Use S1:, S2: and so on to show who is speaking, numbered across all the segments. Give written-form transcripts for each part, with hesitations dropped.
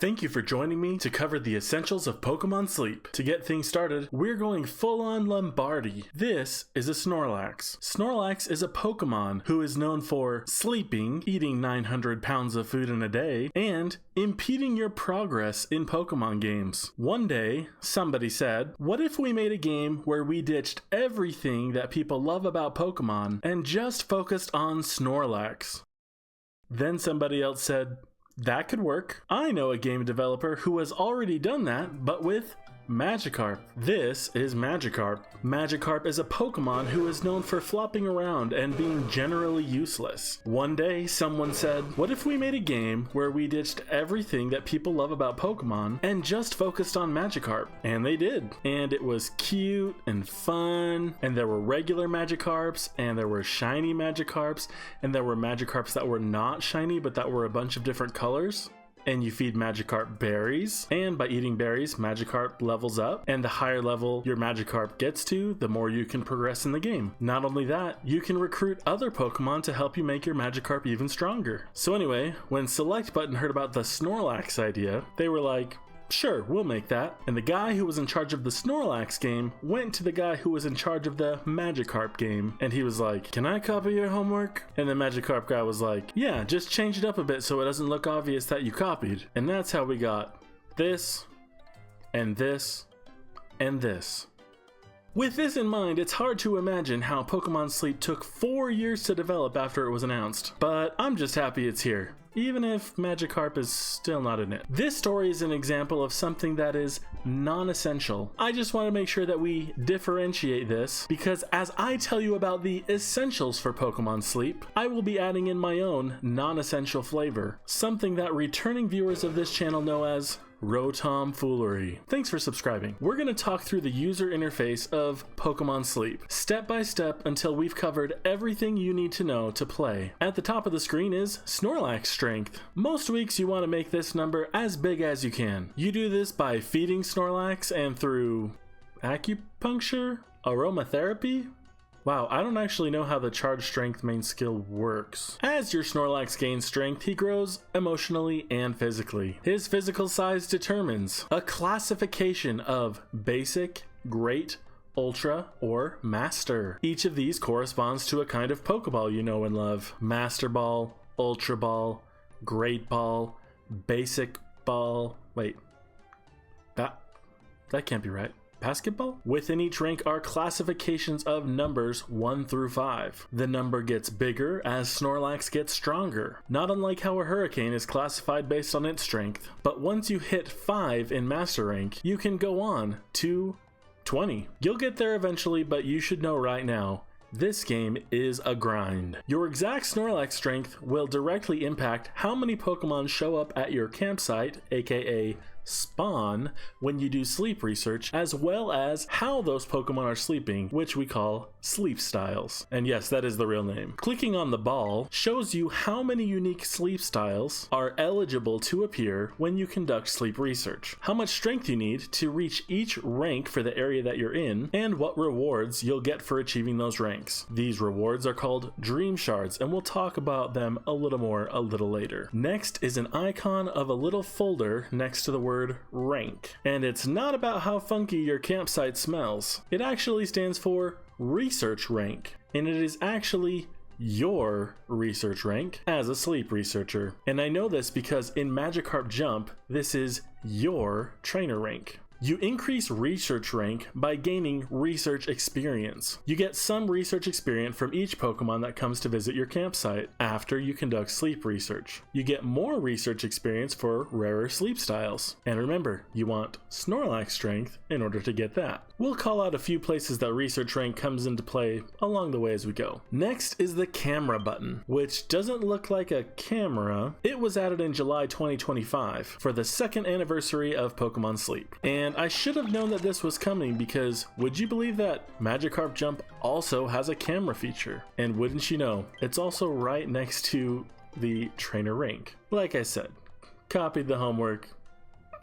S1: Thank you for joining me to cover the essentials of Pokémon Sleep. To get things started, we're going full-on Lombardi. This is a Snorlax. Snorlax is a Pokémon who is known for sleeping, eating 900 pounds of food in a day, and impeding your progress in Pokémon games. One day, somebody said, what if we made a game where we ditched everything that people love about Pokémon and just focused on Snorlax? Then somebody else said, that could work. I know a game developer who has already done that, but with Magikarp. This is Magikarp. Magikarp is a Pokemon who is known for flopping around and being generally useless. One day, someone said, what if we made a game where we ditched everything that people love about Pokemon and just focused on Magikarp? And they did. And it was cute and fun, and there were regular Magikarps, and there were shiny Magikarps, and there were Magikarps that were not shiny but that were a bunch of different colors. And you feed Magikarp berries, and by eating berries, Magikarp levels up, and the higher level your Magikarp gets to, the more you can progress in the game. Not only that, you can recruit other Pokemon to help you make your Magikarp even stronger. So anyway, when Select Button heard about the Snorlax idea, they were like, sure, we'll make that. And the guy who was in charge of the Snorlax game went to the guy who was in charge of the Magikarp game, and he was like, can I copy your homework? And the Magikarp guy was like, yeah, just change it up a bit so it doesn't look obvious that you copied. And that's how we got this, and this, and this. With this in mind, it's hard to imagine how Pokémon Sleep took 4 years to develop after it was announced, but I'm just happy it's here, even if Magikarp is still not in it. This story is an example of something that is non-essential. I just want to make sure that we differentiate this, because as I tell you about the essentials for Pokémon Sleep, I will be adding in my own non-essential flavor, something that returning viewers of this channel know as Rotomfoolery. Thanks for subscribing. We're going to talk through the user interface of Pokémon Sleep, step by step until we've covered everything you need to know to play. At the top of the screen is Snorlax Strength. Most weeks you want to make this number as big as you can. You do this by feeding Snorlax and through acupuncture? Aromatherapy? Wow, I don't actually know how the charge strength main skill works. As your Snorlax gains strength, he grows emotionally and physically. His physical size determines a classification of basic, great, ultra, or master. Each of these corresponds to a kind of Pokeball you know and love. Master Ball, Ultra Ball, Great Ball, Basic Ball. Wait, that can't be right. Basketball? Within each rank are classifications of numbers 1 through 5. The number gets bigger as Snorlax gets stronger, not unlike how a hurricane is classified based on its strength. But once you hit 5 in Master Rank, you can go on to 20. You'll get there eventually, but you should know right now, this game is a grind. Your exact Snorlax strength will directly impact how many Pokemon show up at your campsite, aka spawn, when you do sleep research, as well as how those Pokemon are sleeping, which we call sleep styles. And yes, that is the real name. Clicking on the ball shows you how many unique sleep styles are eligible to appear when you conduct sleep research, how much strength you need to reach each rank for the area that you're in, and what rewards you'll get for achieving those ranks. These rewards are called Dream Shards, and we'll talk about them a little more a little later. Next is an icon of a little folder next to the word rank, and it's not about how funky your campsite smells. It actually stands for research rank, and it is actually your research rank as a sleep researcher. And I know this because in Magikarp Jump, this is your trainer rank. You increase research rank by gaining research experience. You get some research experience from each Pokemon that comes to visit your campsite after you conduct sleep research. You get more research experience for rarer sleep styles. And remember, you want Snorlax Strength in order to get that. We'll call out a few places that research rank comes into play along the way as we go. Next is the camera button, which doesn't look like a camera. It was added in July 2025 for the 2nd anniversary of Pokémon Sleep. And I should have known that this was coming because would you believe that Magikarp Jump also has a camera feature? And wouldn't you know, it's also right next to the trainer rank. Like I said, copied the homework,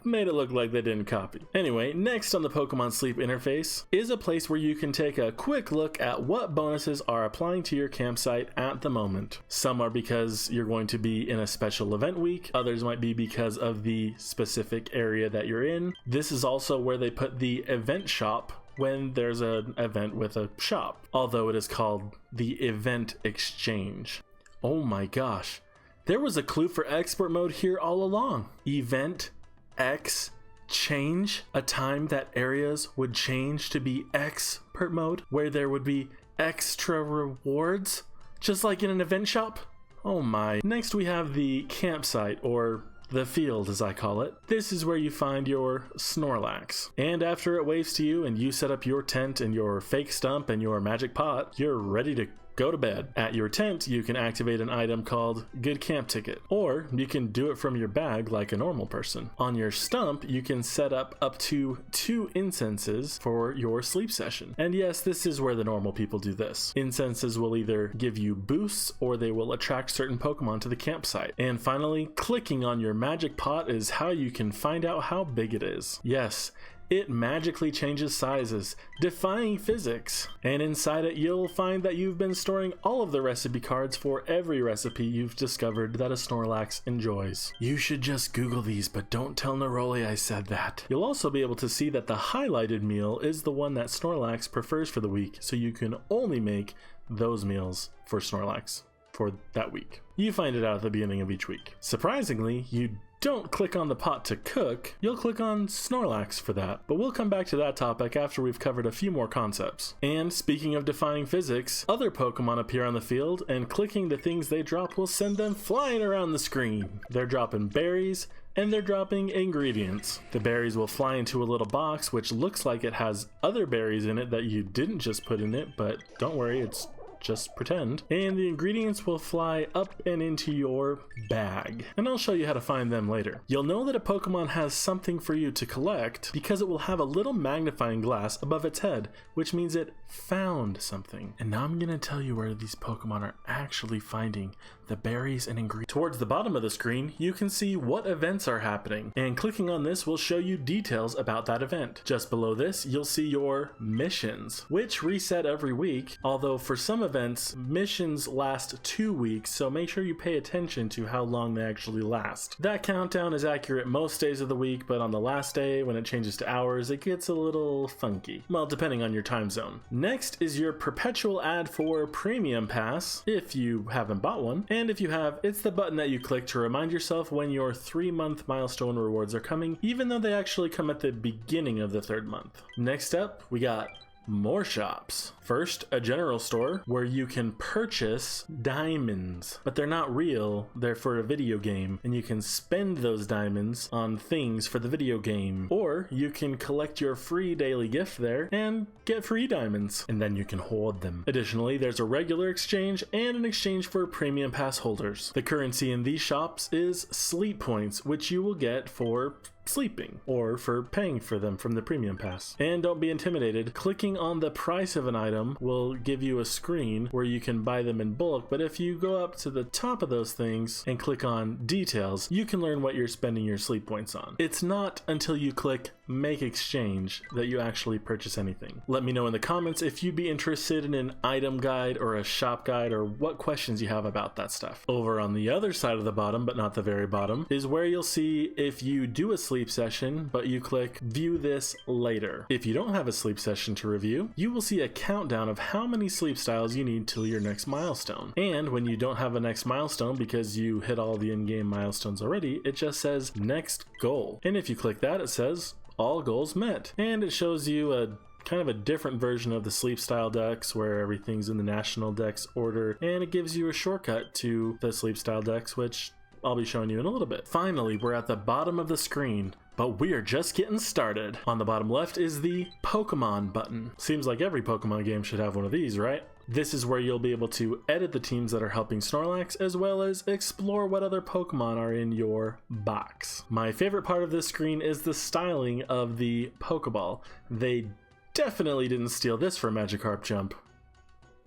S1: made it look like they didn't copy. Anyway, next on the Pokemon Sleep interface is a place where you can take a quick look at what bonuses are applying to your campsite at the moment. Some are because you're going to be in a special event week, others might be because of the specific area that you're in. This is also where they put the event shop when there's an event with a shop, although it is called the Event Exchange. Oh my gosh, there was a clue for expert mode here all along. Event Exchange, a time that areas would change to be expert mode, where there would be extra rewards, just like in an event shop. Oh my. Next we have the campsite, or the field as I call it. This is where you find your Snorlax. And after it waves to you and you set up your tent and your fake stump and your magic pot, you're ready to go to bed. At your tent, you can activate an item called Good Camp Ticket, or you can do it from your bag like a normal person. On your stump, you can set up to 2 incenses for your sleep session. And yes, this is where the normal people do this. Incenses will either give you boosts or they will attract certain Pokemon to the campsite. And finally, clicking on your magic pot is how you can find out how big it is. Yes, it magically changes sizes, defying physics. And inside it, you'll find that you've been storing all of the recipe cards for every recipe you've discovered that a Snorlax enjoys. You should just Google these, but don't tell Neroli I said that. You'll also be able to see that the highlighted meal is the one that Snorlax prefers for the week, so you can only make those meals for Snorlax for that week. You find it out at the beginning of each week. Surprisingly, you don't click on the pot to cook, you'll click on Snorlax for that. But we'll come back to that topic after we've covered a few more concepts. And speaking of defying physics, other Pokemon appear on the field, and clicking the things they drop will send them flying around the screen. They're dropping berries, and they're dropping ingredients. The berries will fly into a little box, which looks like it has other berries in it that you didn't just put in it, but don't worry, it's just pretend. And the ingredients will fly up and into your bag. And I'll show you how to find them later. You'll know that a Pokemon has something for you to collect because it will have a little magnifying glass above its head, which means it found something. And now I'm gonna tell you where these Pokemon are actually finding the berries and ingredients. Towards the bottom of the screen, you can see what events are happening, and clicking on this will show you details about that event. Just below this, you'll see your missions, which reset every week, although for some events, missions last 2 weeks, so make sure you pay attention to how long they actually last. That countdown is accurate most days of the week, but on the last day, when it changes to hours, it gets a little funky. Well, depending on your time zone. Next is your perpetual ad for Premium Pass, if you haven't bought one. And if you have, it's the button that you click to remind yourself when your 3-month milestone rewards are coming, even though they actually come at the beginning of the 3rd month. Next up, we got more shops. First, a general store where you can purchase diamonds, but they're not real, they're for a video game, and you can spend those diamonds on things for the video game. Or you can collect your free daily gift there and get free diamonds, and then you can hoard them. Additionally, there's a regular exchange and an exchange for Premium Pass holders. The currency in these shops is sleep points, which you will get for sleeping or for paying for them from the Premium Pass. And don't be intimidated, clicking on the price of an item will give you a screen where you can buy them in bulk, but if you go up to the top of those things and click on details, you can learn what you're spending your sleep points on. It's not until you click make exchange that you actually purchase anything. Let me know in the comments if you'd be interested in an item guide or a shop guide, or what questions you have about that stuff. Over on the other side of the bottom, but not the very bottom, is where you'll see if you do a sleep session, but you click view this later. If you don't have a sleep session to review, you will see a countdown of how many sleep styles you need till your next milestone. And when you don't have a next milestone because you hit all the in-game milestones already, it just says next goal. And if you click that, it says all goals met. And it shows you a kind of a different version of the sleep style decks where everything's in the national decks order, and it gives you a shortcut to the sleep style decks, which I'll be showing you in a little bit. Finally, we're at the bottom of the screen, but we are just getting started. On the bottom left is the Pokemon button. Seems like every Pokemon game should have one of these, right? This is where you'll be able to edit the teams that are helping Snorlax, as well as explore what other Pokemon are in your box. My favorite part of this screen is the styling of the Pokeball. They definitely didn't steal this from Magikarp Jump.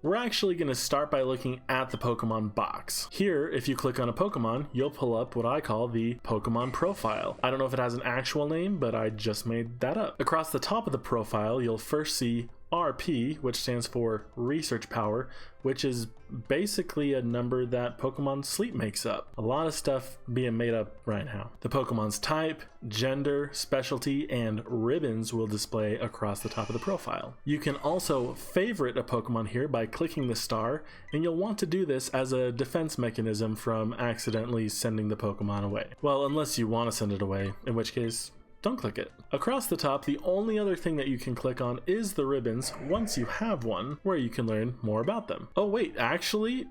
S1: we're actually going to start by looking at the Pokemon box. Here, if you click on a Pokemon, you'll pull up what I call the Pokemon profile. I don't know if it has an actual name, but I just made that up. Across the top of the profile, you'll first see RP, which stands for Research Power, which is basically a number that Pokemon Sleep makes up. A lot of stuff being made up right now. The Pokemon's type, gender, specialty, and ribbons will display across the top of the profile. You can also favorite a Pokemon here by clicking the star, and you'll want to do this as a defense mechanism from accidentally sending the Pokemon away. Well, unless you want to send it away, in which case, don't click it. Across the top, the only other thing that you can click on is the ribbons once you have one, where you can learn more about them. Oh wait, actually,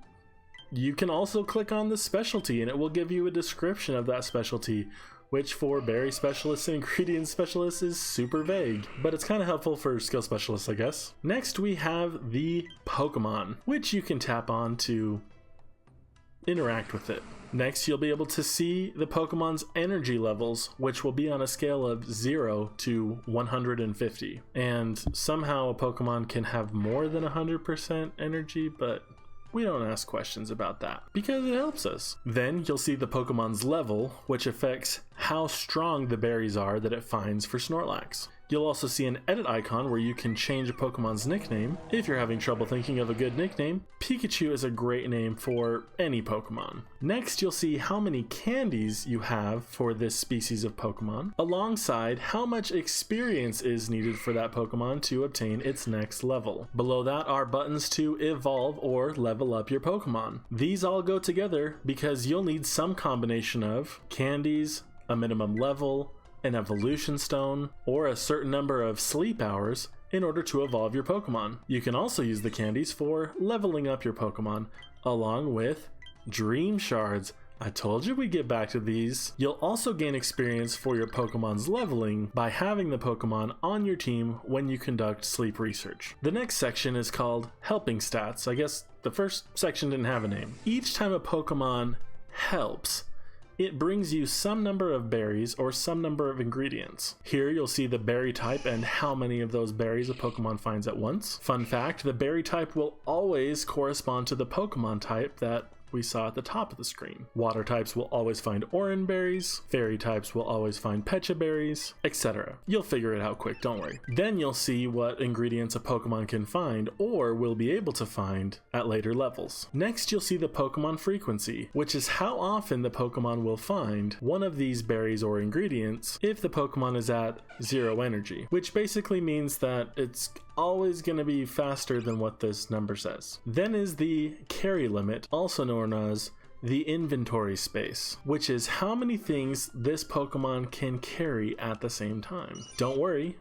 S1: you can also click on the specialty and it will give you a description of that specialty, which for berry specialists and ingredient specialists is super vague, but it's kind of helpful for skill specialists, I guess. Next, we have the Pokemon, which you can tap on to interact with it. Next, you'll be able to see the Pokemon's energy levels, which will be on a scale of 0 to 150. And somehow a Pokemon can have more than 100% energy, but we don't ask questions about that because it helps us. Then you'll see the Pokemon's level, which affects how strong the berries are that it finds for Snorlax. You'll also see an edit icon where you can change a Pokemon's nickname. If you're having trouble thinking of a good nickname, Pikachu is a great name for any Pokemon. Next, you'll see how many candies you have for this species of Pokemon, alongside how much experience is needed for that Pokemon to obtain its next level. Below that are buttons to evolve or level up your Pokemon. These all go together because you'll need some combination of candies, a minimum level, an evolution stone, or a certain number of sleep hours in order to evolve your Pokemon. You can also use the candies for leveling up your Pokemon, along with dream shards. I told you we'd get back to these. You'll also gain experience for your Pokemon's leveling by having the Pokemon on your team when you conduct sleep research. The next section is called Helping Stats. I guess the first section didn't have a name. Each time a Pokemon helps, it brings you some number of berries or some number of ingredients. Here you'll see the berry type and how many of those berries a Pokemon finds at once. Fun fact, the berry type will always correspond to the Pokemon type that we saw at the top of the screen. Water types will always find Oran berries, fairy types will always find Pecha berries, etc. You'll figure it out quick, don't worry. Then you'll see what ingredients a Pokemon can find or will be able to find at later levels. Next, you'll see the Pokemon frequency, which is how often the Pokemon will find one of these berries or ingredients if the Pokemon is at 0 energy, which basically means that it's always going to be faster than what this number says. Then is the carry limit, also known as the inventory space, which is how many things this Pokemon can carry at the same time. Don't worry,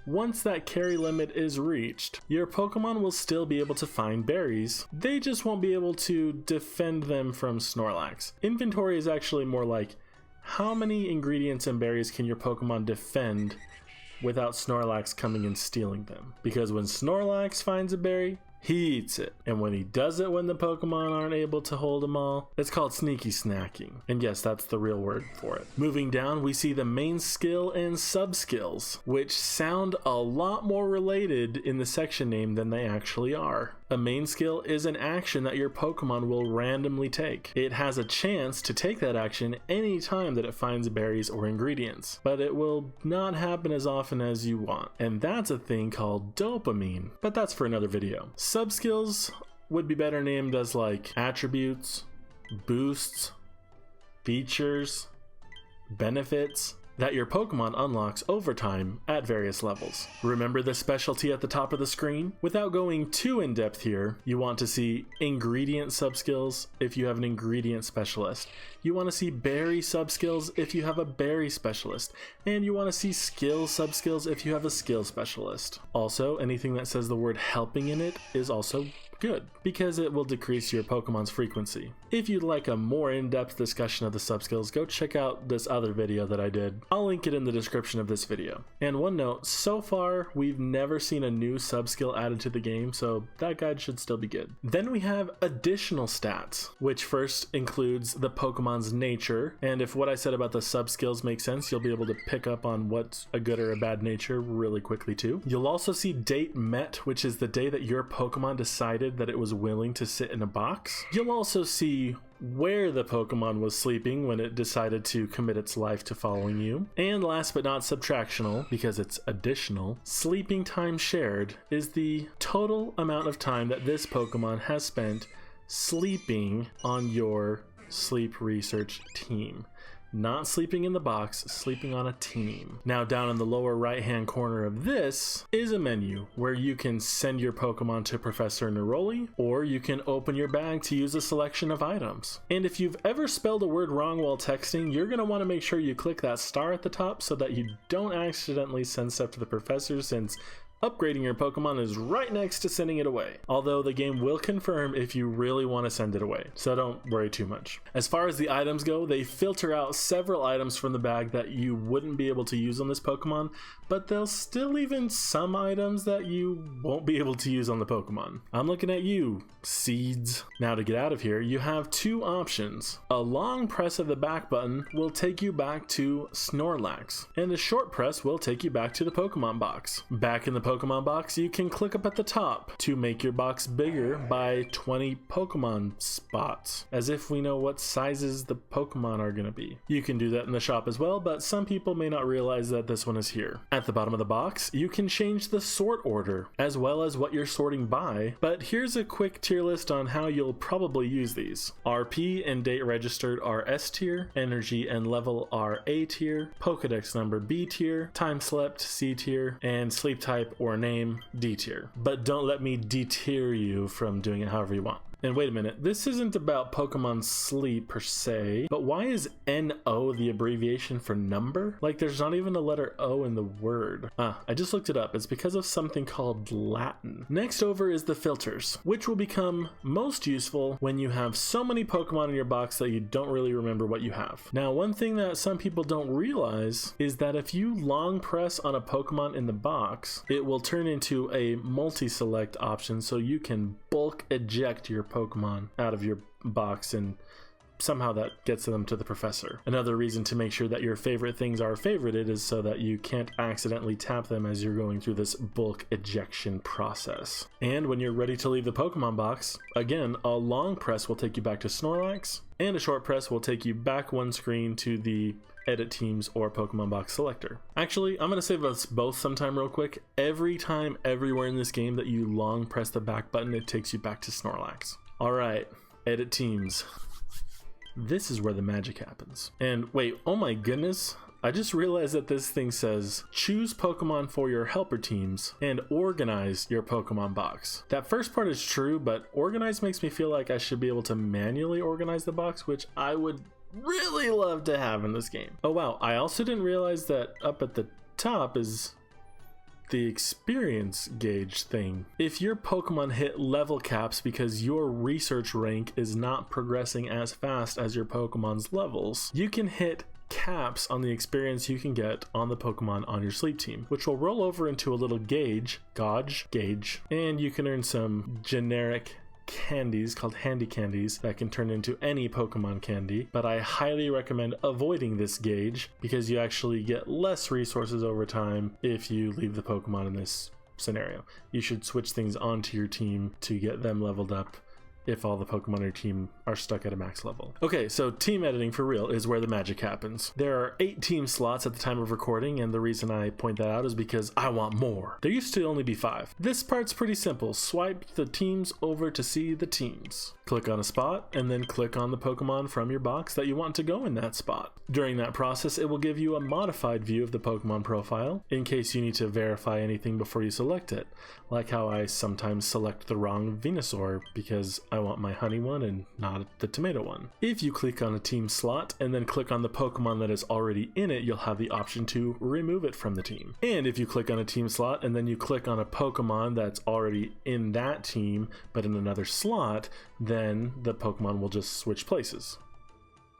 S1: once that carry limit is reached, your Pokemon will still be able to find berries. They just won't be able to defend them from Snorlax. Inventory is actually more like how many ingredients and berries can your Pokemon defend without Snorlax coming and stealing them. Because when Snorlax finds a berry, he eats it. And when he does it when the Pokemon aren't able to hold them all, it's called sneaky snacking. And yes, that's the real word for it. Moving down, we see the main skill and sub-skills, which sound a lot more related in the section name than they actually are. A main skill is an action that your Pokemon will randomly take. It has a chance to take that action any time that it finds berries or ingredients, but it will not happen as often as you want. And that's a thing called dopamine, but that's for another video. Sub-skills would be better named as like attributes, boosts, features, benefits that your Pokemon unlocks over time at various levels. Remember the specialty at the top of the screen? Without going too in depth here, you want to see ingredient subskills if you have an ingredient specialist. You want to see berry subskills if you have a berry specialist. And you want to see skill subskills if you have a skill specialist. Also, anything that says the word helping in it is also good, because it will decrease your Pokemon's frequency. If you'd like a more in-depth discussion of the subskills, go check out this other video that I did. I'll link it in the description of this video. And one note, so far we've never seen a new subskill added to the game, so that guide should still be good. Then we have additional stats, which first includes the Pokemon's nature, and if what I said about the subskills makes sense, you'll be able to pick up on what's a good or a bad nature really quickly too. You'll also see date met, which is the day that your Pokemon decided decided that it was willing to sit in a box. You'll also see where the Pokemon was sleeping when it decided to commit its life to following you. And last but not subtractional, because it's additional, sleeping time shared is the total amount of time that this Pokemon has spent sleeping on your sleep research team. Not sleeping in the box, sleeping on a team. Now down in the lower right hand corner of this is a menu where you can send your Pokemon to Professor Neroli, or you can open your bag to use a selection of items. And if you've ever spelled a word wrong while texting, you're going to want to make sure you click that star at the top so that you don't accidentally send stuff to the professor, since upgrading your Pokemon is right next to sending it away, although the game will confirm if you really want to send it away, so don't worry too much. As far as the items go, they filter out several items from the bag that you wouldn't be able to use on this Pokemon, but they'll still leave in some items that you won't be able to use on the Pokemon. I'm looking at you, Seeds. Now to get out of here, you have two options. A long press of the back button will take you back to Snorlax, and a short press will take you back to the Pokemon box. Back in the Pokemon box, you can click up at the top to make your box bigger by 20 Pokemon spots, as if we know what sizes the Pokemon are going to be. You can do that in the shop as well, but some people may not realize that this one is here. At the bottom of the box, you can change the sort order, as well as what you're sorting by, but here's a quick tier list on how you'll probably use these. RP and date registered are S tier, energy and level are A tier, Pokedex number B tier, time slept C tier, and sleep type or name D tier. But don't let me deter you from doing it however you want. And wait a minute, this isn't about Pokemon Sleep per se, but why is NO the abbreviation for number? Like, there's not even a letter O in the word. I just looked it up. It's because of something called Latin. Next over is the filters, which will become most useful when you have so many Pokemon in your box that you don't really remember what you have. Now, one thing that some people don't realize is that if you long press on a Pokemon in the box, it will turn into a multi-select option, so you can bulk eject your Pokemon out of your box, and somehow that gets them to the professor. Another reason to make sure that your favorite things are favorited is so that you can't accidentally tap them as you're going through this bulk ejection process. And when you're ready to leave the Pokemon box, again, a long press will take you back to Snorlax, and a short press will take you back one screen to the edit teams or Pokemon box selector. Actually, I'm going to save us both sometime real quick. Every time, everywhere in this game that you long press the back button, it takes you back to Snorlax. Alright, edit teams. This is where the magic happens. And wait, oh my goodness, I just realized that this thing says choose Pokemon for your helper teams and organize your Pokemon box. That first part is true, but organize makes me feel like I should be able to manually organize the box, which I would really love to have in this game. Oh wow, I also didn't realize that up at the top is the experience gauge thing. If your Pokemon hit level caps because your research rank is not progressing as fast as your Pokemon's levels, you can hit caps on the experience you can get on the Pokemon on your sleep team, which will roll over into a little gauge, and you can earn some generic candies called handy candies that can turn into any Pokemon candy, but I highly recommend avoiding this gauge because you actually get less resources over time if you leave the Pokemon in this scenario. You should switch things onto your team to get them leveled up if all the Pokemon on your team are stuck at a max level. Okay, so team editing for real is where the magic happens. There are 8 team slots at the time of recording, and the reason I point that out is because I want more. There used to only be 5. This part's pretty simple. Swipe the teams over to see the teams. Click on a spot, and then click on the Pokemon from your box that you want to go in that spot. During that process, it will give you a modified view of the Pokemon profile, in case you need to verify anything before you select it, like how I sometimes select the wrong Venusaur because I want my honey one and not the tomato one. If you click on a team slot and then click on the Pokemon that is already in it, you'll have the option to remove it from the team. And if you click on a team slot and then you click on a Pokemon that's already in that team but in another slot, then the Pokemon will just switch places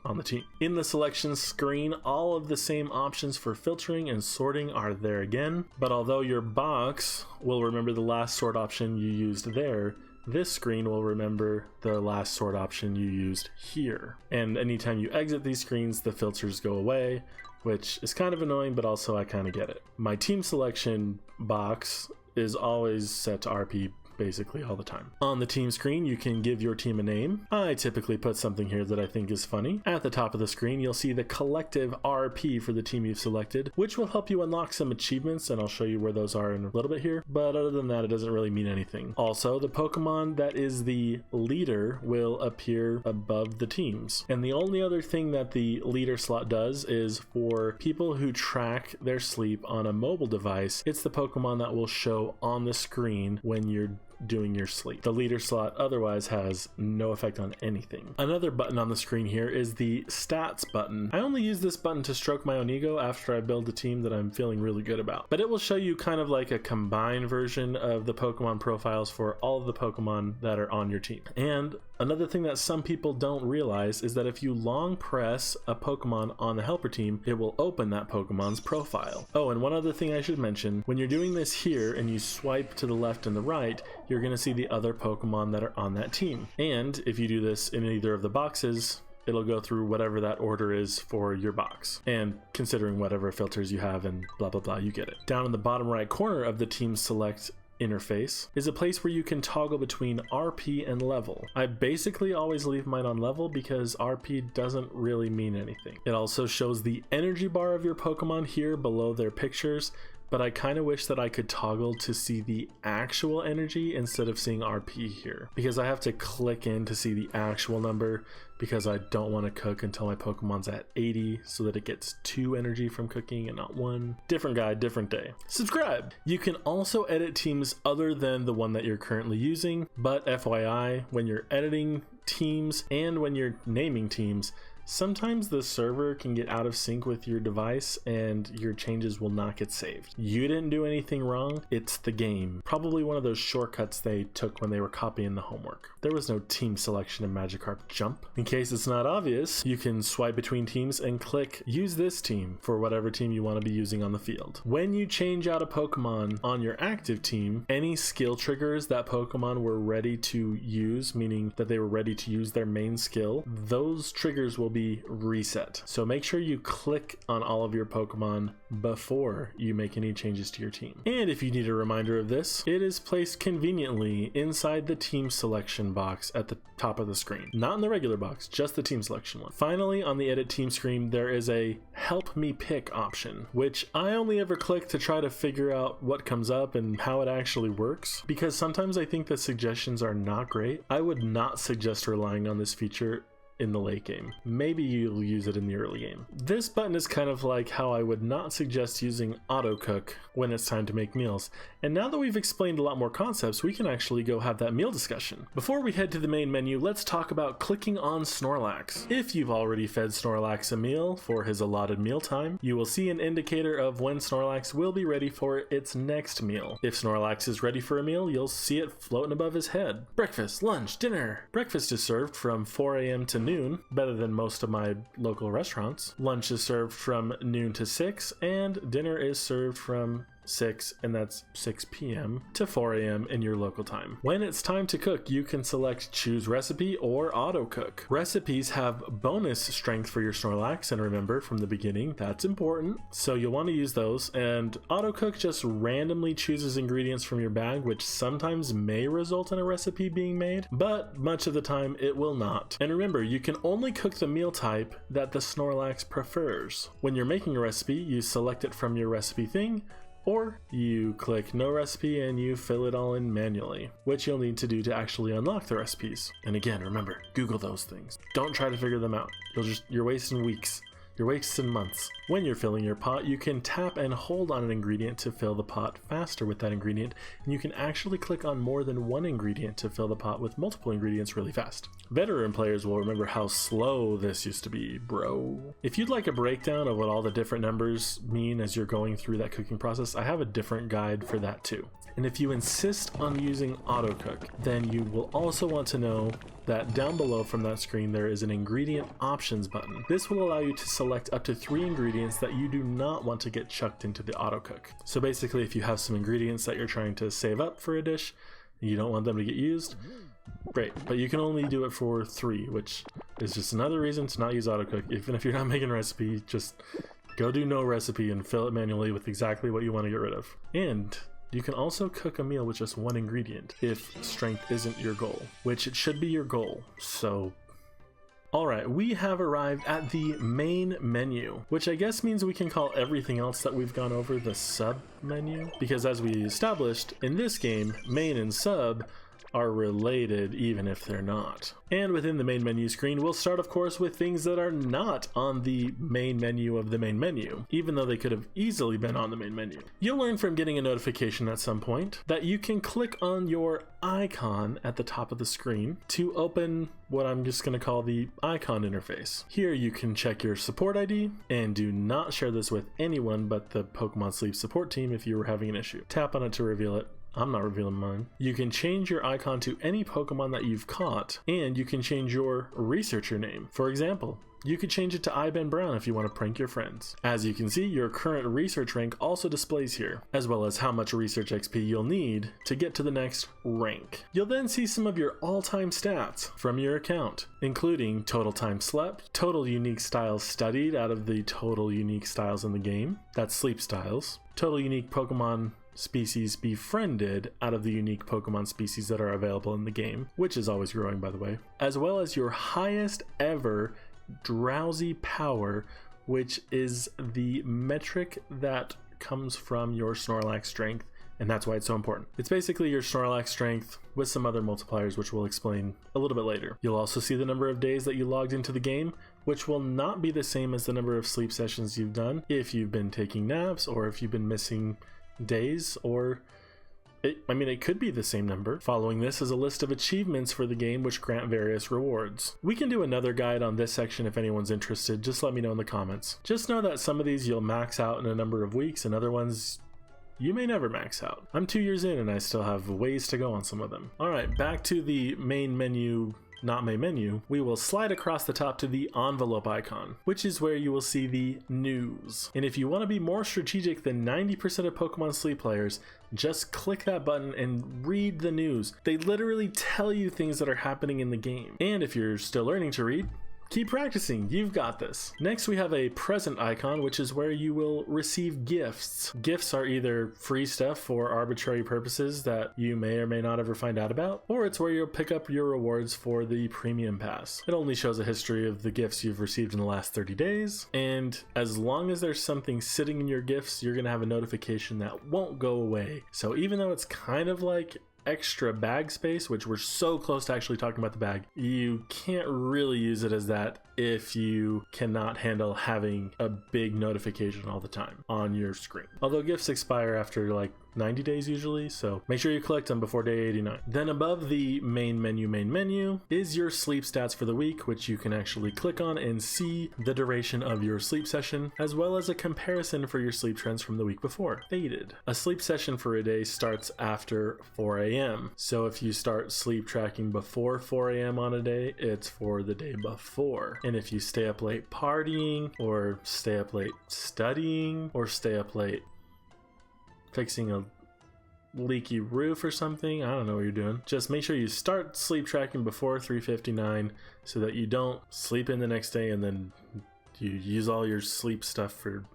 S1: on the team. In the selection screen, all of the same options for filtering and sorting are there again, but although your box will remember the last sort option you used there, this screen will remember the last sort option you used here. And anytime you exit these screens, the filters go away, which is kind of annoying, but also I kind of get it. My team selection box is always set to RP basically all the time. On the team screen, you can give your team a name. I typically put something here that I think is funny. At the top of the screen, you'll see the collective RP for the team you've selected, which will help you unlock some achievements, and I'll show you where those are in a little bit here. But other than that, it doesn't really mean anything. Also, the Pokemon that is the leader will appear above the teams. And the only other thing that the leader slot does is for people who track their sleep on a mobile device, it's the Pokemon that will show on the screen when you're doing your sleep. The leader slot otherwise has no effect on anything. Another button on the screen here is the stats button. I only use this button to stroke my own ego after I build a team that I'm feeling really good about. But it will show you kind of like a combined version of the Pokemon profiles for all of the Pokemon that are on your team. And another thing that some people don't realize is that if you long press a Pokemon on the helper team, it will open that Pokemon's profile. Oh, and one other thing I should mention, when you're doing this here and you swipe to the left and the right, you're going to see the other Pokemon that are on that team. And if you do this in either of the boxes, it'll go through whatever that order is for your box. And considering whatever filters you have and blah, blah, blah, you get it. Down in the bottom right corner of the team select interface is a place where you can toggle between RP and level. I basically always leave mine on level because RP doesn't really mean anything. It also shows the energy bar of your Pokemon here below their pictures, but I kind of wish that I could toggle to see the actual energy instead of seeing RP here, because I have to click in to see the actual number because I don't want to cook until my Pokemon's at 80 so that it gets 2 energy from cooking and not 1. Different guy, different day. Subscribe! You can also edit teams other than the one that you're currently using, but FYI, when you're editing teams and when you're naming teams, sometimes the server can get out of sync with your device and your changes will not get saved. You didn't do anything wrong, it's the game. Probably one of those shortcuts they took when they were copying the homework. There was no team selection in Magikarp Jump. In case it's not obvious, you can swipe between teams and click use this team for whatever team you want to be using on the field. When you change out a Pokemon on your active team, any skill triggers that Pokemon were ready to use, meaning that they were ready to use their main skill, those triggers will be reset. So make sure you click on all of your Pokemon before you make any changes to your team. And if you need a reminder of this, it is placed conveniently inside the team selection box at the top of the screen. Not in the regular box, just the team selection one. Finally, on the edit team screen, there is a help me pick option, which I only ever click to try to figure out what comes up and how it actually works, because sometimes I think the suggestions are not great. I would not suggest relying on this feature in the late game. Maybe you'll use it in the early game. This button is kind of like how I would not suggest using auto cook when it's time to make meals. And now that we've explained a lot more concepts, we can actually go have that meal discussion. Before we head to the main menu, let's talk about clicking on Snorlax. If you've already fed Snorlax a meal for his allotted meal time, you will see an indicator of when Snorlax will be ready for its next meal. If Snorlax is ready for a meal, you'll see it floating above his head. Breakfast, lunch, dinner. Breakfast is served from 4 a.m. to noon, better than most of my local restaurants. Lunch is served from noon to 6, and dinner is served from 6, and that's 6 p.m. to 4 a.m. in your local time. When it's time to cook, you can select choose recipe or auto cook. Recipes have bonus strength for your Snorlax, and remember from the beginning, that's important. So you'll want to use those, and auto cook just randomly chooses ingredients from your bag, which sometimes may result in a recipe being made, but much of the time it will not. And remember, you can only cook the meal type that the Snorlax prefers. When you're making a recipe, you select it from your recipe thing, or you click no recipe and you fill it all in manually, which you'll need to do to actually unlock the recipes. And again, remember, Google those things. Don't try to figure them out. You're wasting weeks. You're wasting months. When you're filling your pot, you can tap and hold on an ingredient to fill the pot faster with that ingredient, and you can actually click on more than one ingredient to fill the pot with multiple ingredients really fast. Veteran players will remember how slow this used to be, bro. If you'd like a breakdown of what all the different numbers mean as you're going through that cooking process, I have a different guide for that too. And if you insist on using auto cook, then you will also want to know that down below from that screen there is an ingredient options button. This will allow you to select up to 3 ingredients that you do not want to get chucked into the auto cook. So basically, if you have some ingredients that you're trying to save up for a dish and you don't want them to get used, great, but you can only do it for 3, which is just another reason to not use auto cook. Even if you're not making a recipe, just go do no recipe and fill it manually with exactly what you want to get rid of. And You can also cook a meal with just one ingredient if strength isn't your goal, which it should be your goal, so... Alright, we have arrived at the main menu, which I guess means we can call everything else that we've gone over the sub menu, because as we established, in this game, main and sub are related even if they're not. And within the main menu screen, we'll start of course with things that are not on the main menu of the main menu, even though they could have easily been on the main menu. You'll learn from getting a notification at some point that you can click on your icon at the top of the screen to open what I'm just going to call the icon interface. Here you can check your support ID, and do not share this with anyone but the Pokemon Sleep support team if you were having an issue. Tap on it to reveal it. I'm not revealing mine. You can change your icon to any Pokemon that you've caught, and you can change your researcher name. For example, you could change it to iBen Brown if you want to prank your friends. As you can see, your current research rank also displays here, as well as how much research XP you'll need to get to the next rank. You'll then see some of your all-time stats from your account, including total time slept, total unique styles studied out of the total unique styles in the game, that's sleep styles, total unique Pokemon species befriended out of the unique Pokemon species that are available in the game, which is always growing by the way, as well as your highest ever drowsy power, which is the metric that comes from your Snorlax Strength, and that's why it's so important. It's basically your Snorlax Strength with some other multipliers, which we'll explain a little bit later. You'll also see the number of days that you logged into the game, which will not be the same as the number of sleep sessions you've done if you've been taking naps or if you've been missing days, or it could be the same number. Following this is a list of achievements for the game which grant various rewards. We can do another guide on this section if anyone's interested, just let me know in the comments. Just know that some of these you'll max out in a number of weeks and other ones you may never max out. I'm 2 years in and I still have ways to go on some of them. Alright, back to the main menu. Not main menu, we will slide across the top to the envelope icon, which is where you will see the news. And if you want to be more strategic than 90% of Pokemon Sleep players, just click that button and read the news. They literally tell you things that are happening in the game. And if you're still learning to read, keep practicing, you've got this. Next we have a present icon, which is where you will receive gifts. Gifts are either free stuff for arbitrary purposes that you may or may not ever find out about, or it's where you'll pick up your rewards for the premium pass. It only shows a history of the gifts you've received in the last 30 days, and as long as there's something sitting in your gifts, you're gonna have a notification that won't go away. So even though it's kind of like extra bag space, which we're so close to actually talking about the bag, you can't really use it as that if you cannot handle having a big notification all the time on your screen. Although gifts expire after like 90 days usually, so make sure you collect them before day 89. Then above the main menu is your sleep stats for the week, which you can actually click on and see the duration of your sleep session, as well as a comparison for your sleep trends from the week before. Faded. A sleep session for a day starts after 4 a.m. So if you start sleep tracking before 4 a.m. on a day, it's for the day before. And if you stay up late partying, or stay up late studying, or stay up late fixing a leaky roof or something, I don't know what you're doing, just make sure you start sleep tracking before 3:59 so that you don't sleep in the next day and then you use all your sleep stuff for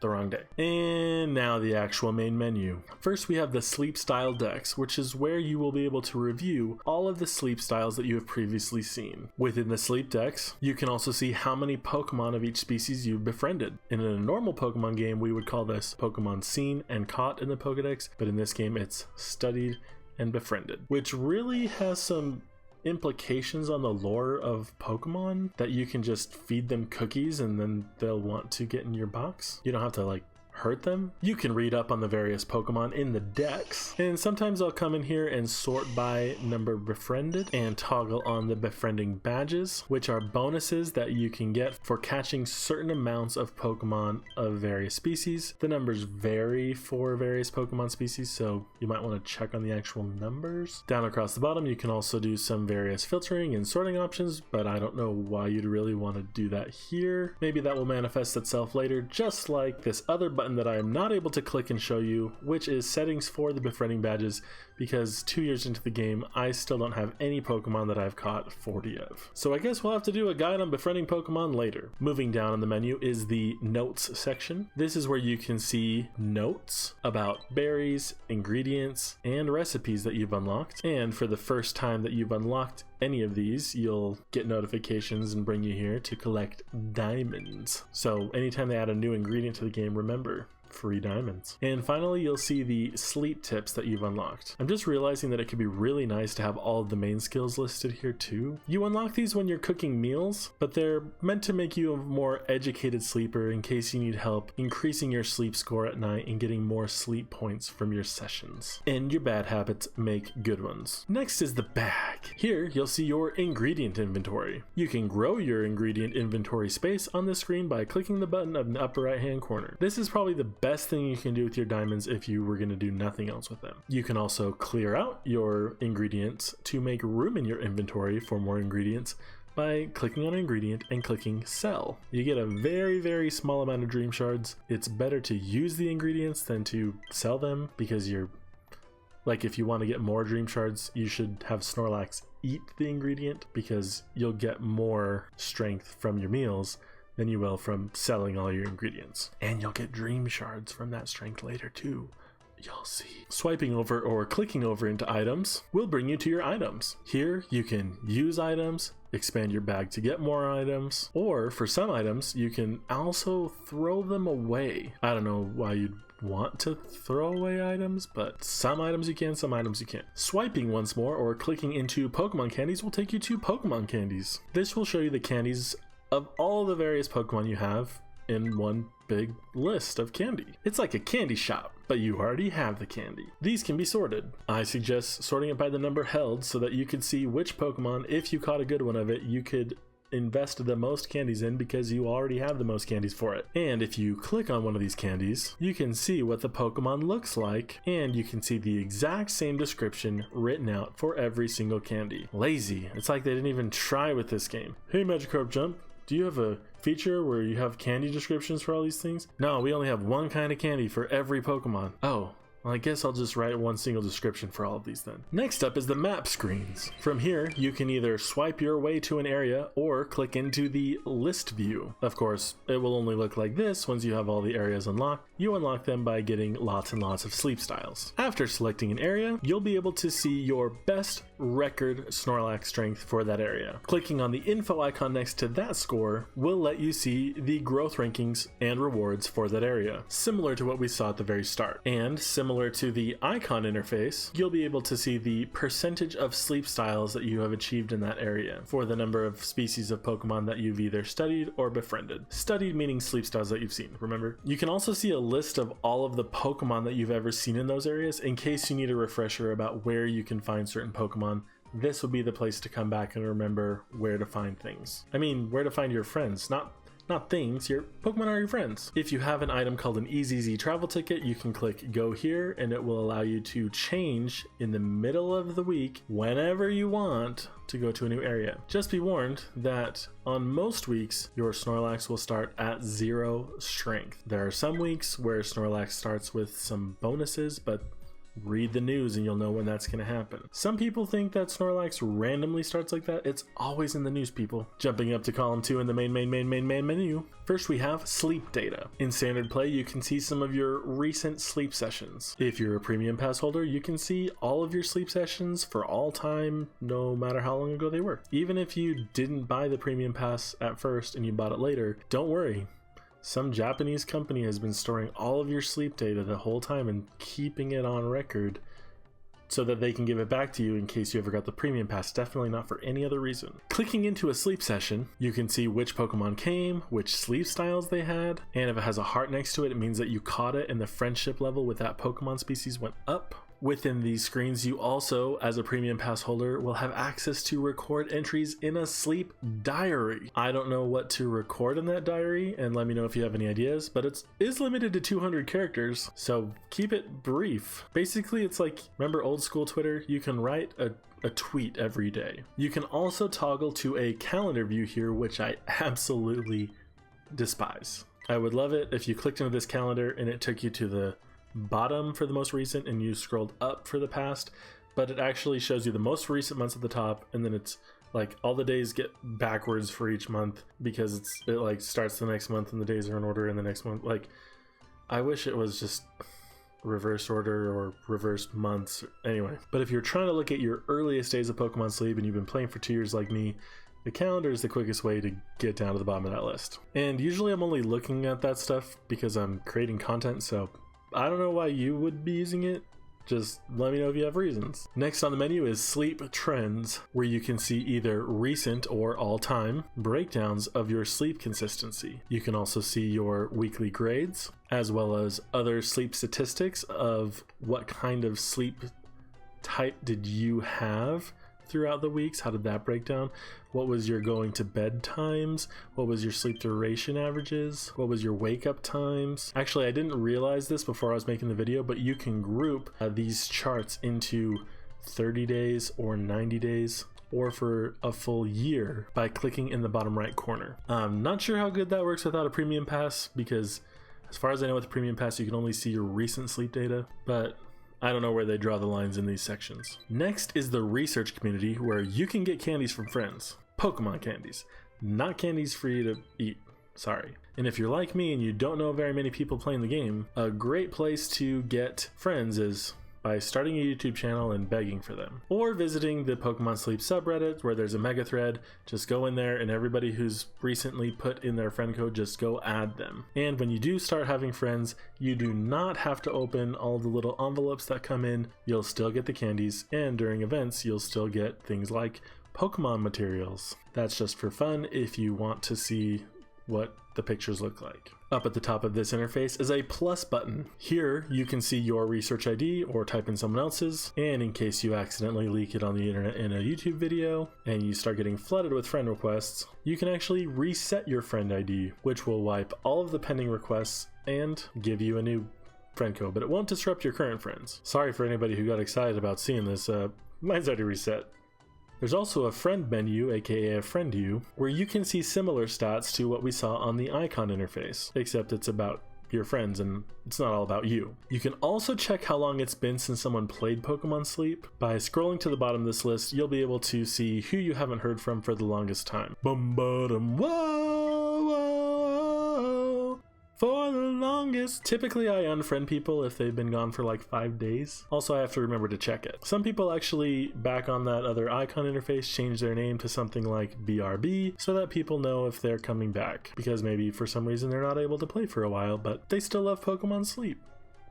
S1: the wrong day. And now the actual main menu. First we have the sleep style decks, which is where you will be able to review all of the sleep styles that you have previously seen. Within the sleep decks, you can also see how many Pokemon of each species you've befriended. In a normal Pokemon game, we would call this Pokemon seen and caught in the Pokedex, but in this game it's studied and befriended, which really has some implications on the lore of Pokemon, that you can just feed them cookies and then they'll want to get in your box. You don't have to like hurt them. You can read up on the various Pokemon in the decks, and sometimes I'll come in here and sort by number befriended and toggle on the befriending badges, which are bonuses that you can get for catching certain amounts of Pokemon of various species. The numbers vary for various Pokemon species, so you might want to check on the actual numbers. Down across the bottom you can also do some various filtering and sorting options, but I don't know why you'd really want to do that here. Maybe that will manifest itself later, just like this other button item that I am not able to click and show you, which is settings for the befriending badges, because 2 years into the game, I still don't have any Pokemon that I've caught 40 of. So I guess we'll have to do a guide on befriending Pokemon later. Moving down on the menu is the notes section. This is where you can see notes about berries, ingredients, and recipes that you've unlocked. And for the first time that you've unlocked any of these, you'll get notifications and bring you here to collect diamonds. So anytime they add a new ingredient to the game, remember, free diamonds. And finally, you'll see the sleep tips that you've unlocked. I'm just realizing that it could be really nice to have all of the main skills listed here too. You unlock these when you're cooking meals, but they're meant to make you a more educated sleeper in case you need help increasing your sleep score at night and getting more sleep points from your sessions. And your bad habits make good ones. Next is the bag. Here, you'll see your ingredient inventory. You can grow your ingredient inventory space on the screen by clicking the button in the upper right hand corner. This is probably the best thing you can do with your diamonds if you were going to do nothing else with them. You can also clear out your ingredients to make room in your inventory for more ingredients by clicking on an ingredient and clicking sell. You get a very small amount of dream shards. It's better to use the ingredients than to sell them, because if you want to get more dream shards, you should have Snorlax eat the ingredient, because you'll get more strength from your meals than you will from selling all your ingredients. And you'll get dream shards from that strength later too. You'll see. Swiping over or clicking over into items will bring you to your items. Here you can use items, expand your bag to get more items, or for some items you can also throw them away. I don't know why you'd want to throw away items, but some items you can, some items you can't. Swiping once more or clicking into Pokemon candies will take you to Pokemon candies. This will show you the candies of all the various Pokemon you have in one big list of candy. It's like a candy shop, but you already have the candy. These can be sorted. I suggest sorting it by the number held so that you could see which Pokemon, if you caught a good one of it, you could invest the most candies in, because you already have the most candies for it. And if you click on one of these candies, you can see what the Pokemon looks like, and you can see the exact same description written out for every single candy. Lazy. It's like they didn't even try with this game. Hey Magikarp Jump, do you have a feature where you have candy descriptions for all these things? No, we only have one kind of candy for every Pokemon. Oh, well, I guess I'll just write one single description for all of these then. Next up is the map screens. From here, you can either swipe your way to an area or click into the list view. Of course, it will only look like this once you have all the areas unlocked. You unlock them by getting lots and lots of sleep styles. After selecting an area, you'll be able to see your best record Snorlax Strength for that area. Clicking on the info icon next to that score will let you see the growth rankings and rewards for that area, similar to what we saw at the very start. And similar to the icon interface, you'll be able to see the percentage of sleep styles that you have achieved in that area for the number of species of Pokemon that you've either studied or befriended. Studied meaning sleep styles that you've seen, remember? You can also see a list of all of the Pokemon that you've ever seen in those areas in case you need a refresher about where you can find certain Pokemon. This will be the place to come back and remember where to find things. I mean, where to find your friends, not things. Your Pokemon are your friends. If you have an item called an EZZ travel ticket, you can click go here and it will allow you to change in the middle of the week whenever you want to go to a new area. Just be warned that on most weeks, your Snorlax will start at 0 strength. There are some weeks where Snorlax starts with some bonuses, but read the news and you'll know when that's going to happen. Some people think that Snorlax randomly starts like that. It's always in the news, people. Jumping up to column 2 in the main menu. First we have sleep data. In standard play, you can see some of your recent sleep sessions. If you're a premium pass holder, you can see all of your sleep sessions for all time, no matter how long ago they were. Even if you didn't buy the premium pass at first and you bought it later, don't worry. Some Japanese company has been storing all of your sleep data the whole time and keeping it on record so that they can give it back to you in case you ever got the premium pass, definitely not for any other reason. Clicking into a sleep session, you can see which Pokemon came, which sleep styles they had, and if it has a heart next to it, it means that you caught it and the friendship level with that Pokemon species went up. Within these screens, you also, as a premium pass holder, will have access to record entries in a sleep diary. I don't know what to record in that diary, and let me know if you have any ideas, but it is limited to 200 characters, so keep it brief. Basically, it's like, remember old school Twitter? You can write a tweet every day. You can also toggle to a calendar view here, which I absolutely despise. I would love it if you clicked into this calendar and it took you to the bottom for the most recent and you scrolled up for the past, but it actually shows you the most recent months at the top, and then it's like all the days get backwards for each month because it like starts the next month and the days are in order in the next month. Like, I wish it was just reverse order or reversed months anyway. But if you're trying to look at your earliest days of Pokemon Sleep and you've been playing for 2 years like me, the calendar is the quickest way to get down to the bottom of that list. And usually I'm only looking at that stuff because I'm creating content, so I don't know why you would be using it. Just let me know if you have reasons. Next on the menu is Sleep Trends, where you can see either recent or all-time breakdowns of your sleep consistency. You can also see your weekly grades, as well as other sleep statistics of what kind of sleep type did you have throughout the weeks. How did that break down? What was your going to bed times? What was your sleep duration averages? What was your wake up times? Actually, I didn't realize this before I was making the video, but you can group these charts into 30 days or 90 days or for a full year by clicking in the bottom right corner. I'm not sure how good that works without a premium pass, because as far as I know with the premium pass you can only see your recent sleep data, but I don't know where they draw the lines in these sections. Next is the research community, where you can get candies from friends. Pokemon candies, not candies for you to eat, sorry. And if you're like me and you don't know very many people playing the game, a great place to get friends is by starting a YouTube channel and begging for them, or visiting the Pokemon Sleep subreddit where there's a mega thread. Just go in there and everybody who's recently put in their friend code, just go add them. And when you do start having friends, you do not have to open all the little envelopes that come in. You'll still get the candies, and during events you'll still get things like Pokemon materials. That's just for fun if you want to see what the pictures look like. Up at the top of this interface is a plus button. Here you can see your research ID or type in someone else's, and in case you accidentally leak it on the internet in a YouTube video and you start getting flooded with friend requests, you can actually reset your friend ID, which will wipe all of the pending requests and give you a new friend code, but it won't disrupt your current friends. Sorry for anybody who got excited about seeing this, mine's already reset. There's also a friend menu, aka a friend you, where you can see similar stats to what we saw on the icon interface, except it's about your friends and it's not all about you. You can also check how long it's been since someone played Pokemon Sleep. By scrolling to the bottom of this list, you'll be able to see who you haven't heard from for the longest time. Bum bottom whoa, whoa. For the longest. Typically I unfriend people if they've been gone for like 5 days. Also, I have to remember to check it. Some people actually, back on that other icon interface, change their name to something like BRB so that people know if they're coming back, because maybe for some reason they're not able to play for a while, but they still love Pokemon Sleep.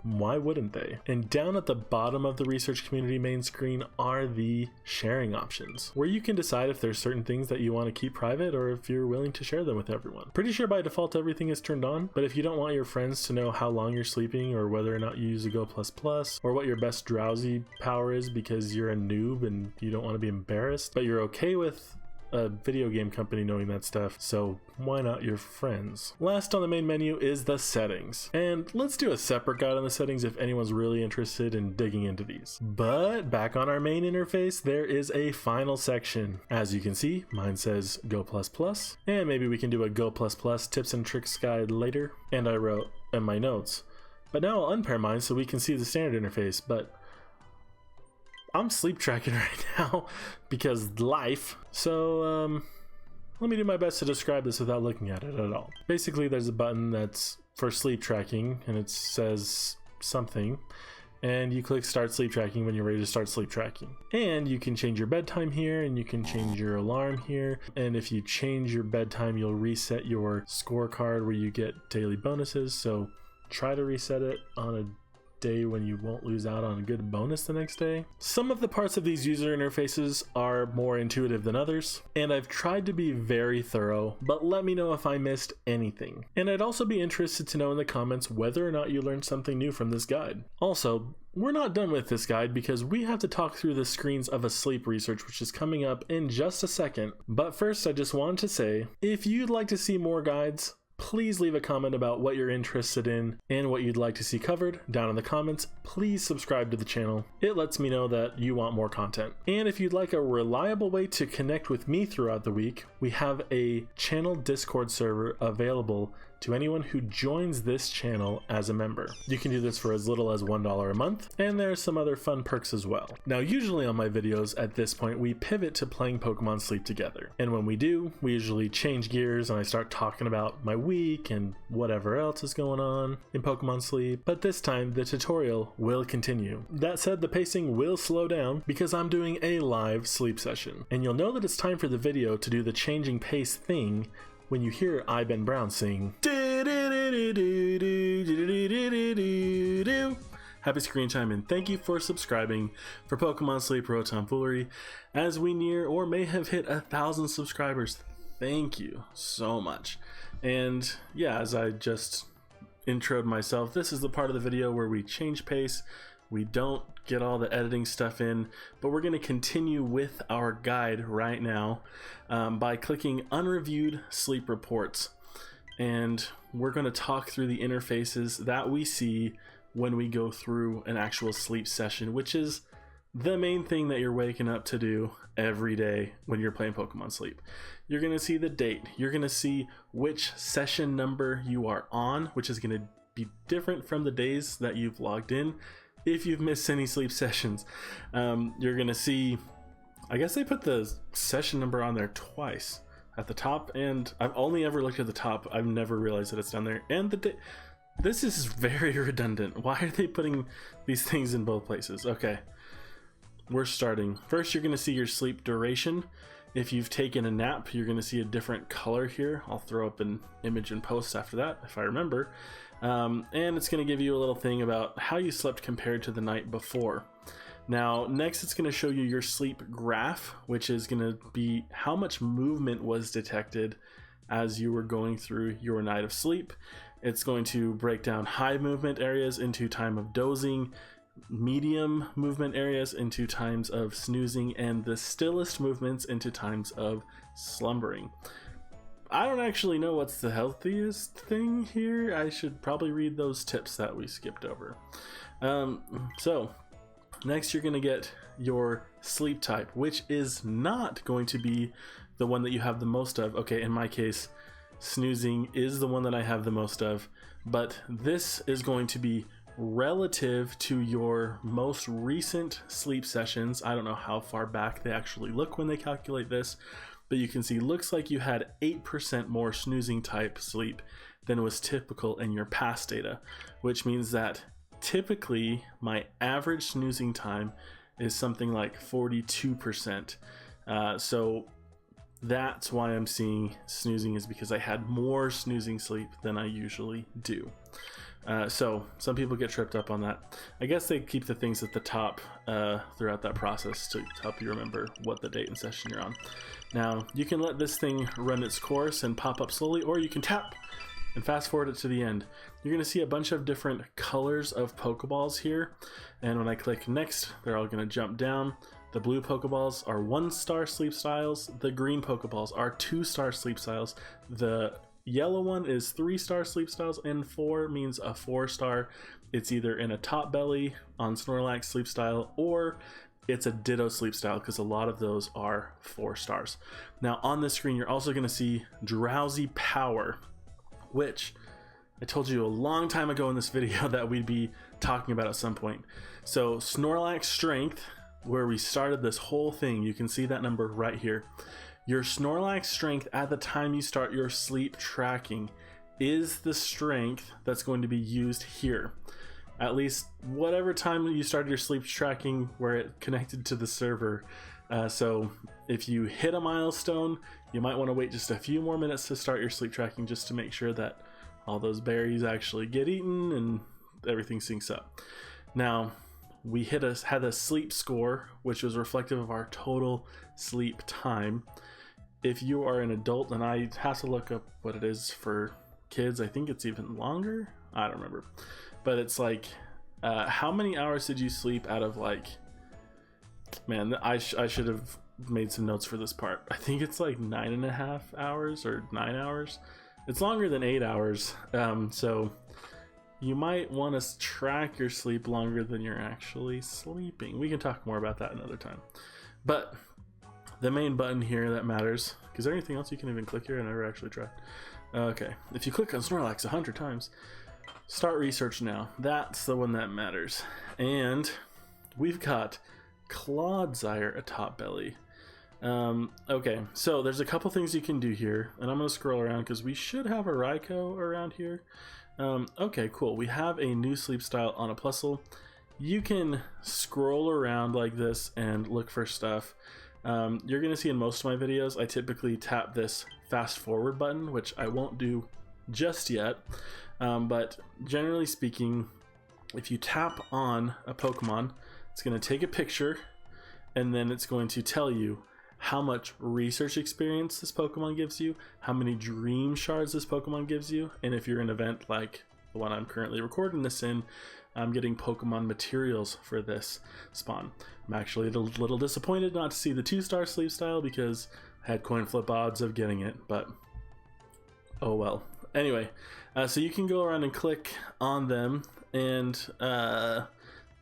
S1: Why wouldn't they? And down at the bottom of the research community main screen are the sharing options, where you can decide if there's certain things that you want to keep private or if you're willing to share them with everyone. Pretty sure by default everything is turned on, but if you don't want your friends to know how long you're sleeping or whether or not you use a Go++, or what your best drowsy power is because you're a noob and you don't want to be embarrassed, but you're okay with a video game company knowing that stuff, so why not your friends? Last on the main menu is the settings, and let's do a separate guide on the settings if anyone's really interested in digging into these. But back on our main interface, there is a final section. As you can see, mine says Go++, and maybe we can do a Go++ tips and tricks guide later. And I wrote in my notes, but now I'll unpair mine so we can see the standard interface, but I'm sleep tracking right now because life. So let me do my best to describe this without looking at it at all. Basically, there's a button that's for sleep tracking and it says something, and you click start sleep tracking when you're ready to start sleep tracking. And you can change your bedtime here, and you can change your alarm here, and if you change your bedtime you'll reset your scorecard where you get daily bonuses, so try to reset it on a day when you won't lose out on a good bonus the next day. Some of the parts of these user interfaces are more intuitive than others, and I've tried to be very thorough, but let me know if I missed anything. And I'd also be interested to know in the comments whether or not you learned something new from this guide. Also, we're not done with this guide because we have to talk through the screens of a sleep research, which is coming up in just a second. But first, I just wanted to say, if you'd like to see more guides, please leave a comment about what you're interested in and what you'd like to see covered down in the comments. Please subscribe to the channel. It lets me know that you want more content. And if you'd like a reliable way to connect with me throughout the week, we have a channel Discord server available to anyone who joins this channel as a member. You can do this for as little as $1 a month, and there's some other fun perks as well. Now, usually on my videos at this point, we pivot to playing Pokemon Sleep together. And when we do, we usually change gears and I start talking about my week and whatever else is going on in Pokemon Sleep. But this time, the tutorial will continue. That said, the pacing will slow down because I'm doing a live sleep session. And you'll know that it's time for the video to do the changing pace thing when you hear I Ben Brown sing. Happy screen time and thank you for subscribing for Pokemon Sleep Road Tomfoolery. As we near or may have hit 1,000 subscribers, thank you so much. And yeah, as I just introed myself, this is the part of the video where we change pace. We don't get all the editing stuff in, but we're going to continue with our guide right now by clicking Unreviewed Sleep Reports. And we're going to talk through the interfaces that we see when we go through an actual sleep session, which is the main thing that you're waking up to do every day when you're playing Pokemon Sleep. You're going to see the date. You're going to see which session number you are on, which is going to be different from the days that you've logged in. If you've missed any sleep sessions, you're gonna see, I guess they put the session number on there twice, at the top, and I've only ever looked at the top. I've never realized that it's down there. And this is very redundant. Why are they putting these things in both places? Okay, we're starting. First, you're gonna see your sleep duration. If you've taken a nap, you're gonna see a different color here. I'll throw up an image and post after that, if I remember. And it's going to give you a little thing about how you slept compared to the night before. Now, next it's going to show you your sleep graph, which is going to be how much movement was detected as you were going through your night of sleep. It's going to break down high movement areas into time of dozing, medium movement areas into times of snoozing, and the stillest movements into times of slumbering. I don't actually know what's the healthiest thing here. I should probably read those tips that we skipped over. So next you're going to get your sleep type, which is not going to be the one that you have the most of. Okay, in my case, snoozing is the one that I have the most of, but this is going to be relative to your most recent sleep sessions. I don't know how far back they actually look when they calculate this, but you can see looks like you had 8% more snoozing type sleep than was typical in your past data, which means that typically my average snoozing time is something like 42%. So that's why I'm seeing snoozing, is because I had more snoozing sleep than I usually do. So some people get tripped up on that. I guess they keep the things at the top throughout that process to help you remember what the date and session you're on. Now, you can let this thing run its course and pop up slowly, or you can tap and fast forward it to the end. You're going to see a bunch of different colors of Pokeballs here, and when I click next, they're all going to jump down. The blue Pokeballs are 1-star sleep styles. The green Pokeballs are 2-star sleep styles. The yellow one is 3-star sleep styles, and 4 means a 4-star. It's either in a top belly on Snorlax sleep style, or it's a Ditto sleep style, because a lot of those are 4 stars. Now on this screen, you're also going to see Drowsy Power, which I told you a long time ago in this video that we'd be talking about at some point. So Snorlax Strength, where we started this whole thing, you can see that number right here. Your Snorlax Strength at the time you start your sleep tracking is the strength that's going to be used here. At least whatever time you started your sleep tracking where it connected to the server. So if you hit a milestone, you might want to wait just a few more minutes to start your sleep tracking, just to make sure that all those berries actually get eaten and everything syncs up. Now, we had a sleep score, which was reflective of our total sleep time. If you are an adult, and I have to look up what it is for kids, I think it's even longer. I don't remember. But it's like, how many hours did you sleep out of, like, man, I should have made some notes for this part. I think it's like 9.5 hours or 9 hours. It's longer than 8 hours. So you might want to track your sleep longer than you're actually sleeping. We can talk more about that another time. But the main button here that matters, is there anything else you can even click here? I never actually tried. Okay, if you click on Snorlax 100 times, start research now. That's the one that matters. And we've got Clodsire atop belly. Okay, so there's a couple things you can do here, and I'm going to scroll around because we should have a Raikou around here. Okay, cool. We have a new sleep style on a Plusle. You can scroll around like this and look for stuff. You're going to see in most of my videos, I typically tap this fast forward button, which I won't do just yet. But generally speaking, if you tap on a Pokemon, it's going to take a picture, and then it's going to tell you how much research experience this Pokemon gives you, how many dream shards this Pokemon gives you, and if you're in an event like the one I'm currently recording this in, I'm getting Pokemon materials for this spawn. I'm actually a little disappointed not to see the 2-star sleep style because I had coin flip odds of getting it, but oh well. Anyway, so you can go around and click on them, and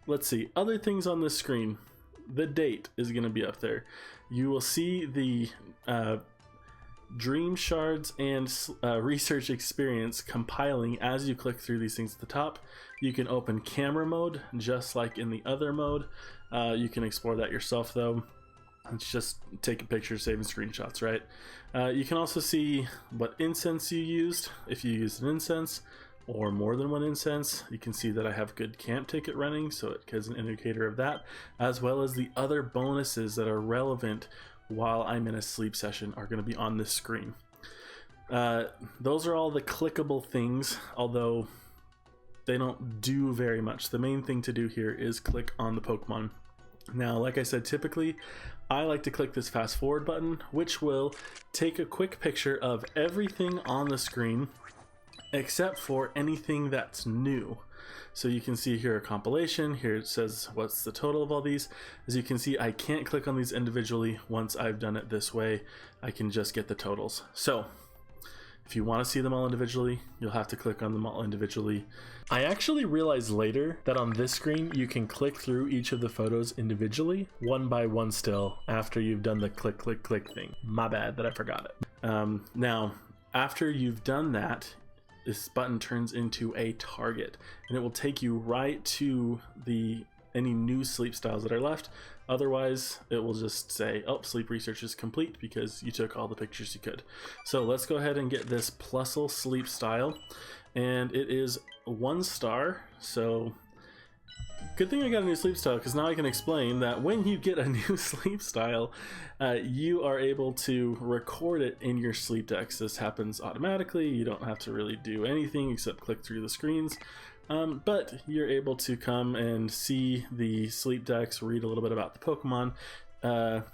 S1: let's see, other things on this screen. The date is going to be up there. You will see the dream shards and research experience compiling as you click through these things at the top. You can open camera mode just like in the other mode. You can explore that yourself though. It's just taking pictures, saving screenshots, right? You can also see what incense you used. If you used an incense or more than one incense, you can see that I have good camp ticket running, so it gives an indicator of that, as well as the other bonuses that are relevant while I'm in a sleep session are going to be on this screen. Those are all the clickable things, although they don't do very much. The main thing to do here is click on the Pokemon. Now, like I said, typically I like to click this fast forward button, which will take a quick picture of everything on the screen except for anything that's new. So you can see here a compilation. Here it says what's the total of all these. As you can see, I can't click on these individually. Once I've done it this way, I can just get the totals. So if you want to see them all individually, you'll have to click on them all individually. I actually realized later that on this screen you can click through each of the photos individually, one by one still, after you've done the click click click thing. My bad that I forgot it. Now after you've done that, this button turns into a target, and it will take you right to any new sleep styles that are left. Otherwise, it will just say, oh, sleep research is complete because you took all the pictures you could. So let's go ahead and get this Plusle sleep style, and it is 1 star. So good thing I got a new sleep style, because now I can explain that when you get a new sleep style, you are able to record it in your sleep decks. This happens automatically. You don't have to really do anything except click through the screens. But you're able to come and see the sleep decks, read a little bit about the Pokemon.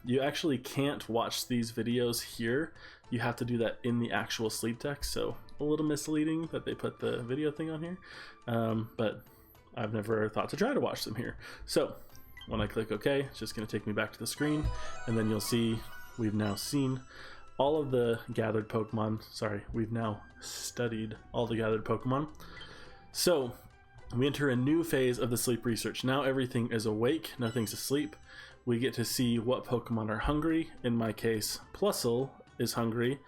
S1: You actually can't watch these videos here. You have to do that in the actual sleep deck, so a little misleading that they put the video thing on here. But I've never thought to try to watch them here. So when I click OK, it's just going to take me back to the screen, and then you'll see we've now seen all of the gathered Pokemon. Sorry, we've now studied all the gathered Pokemon. So we enter a new phase of the sleep research. Now everything is awake, nothing's asleep. We get to see what Pokemon are hungry. In my case, Plusle is hungry,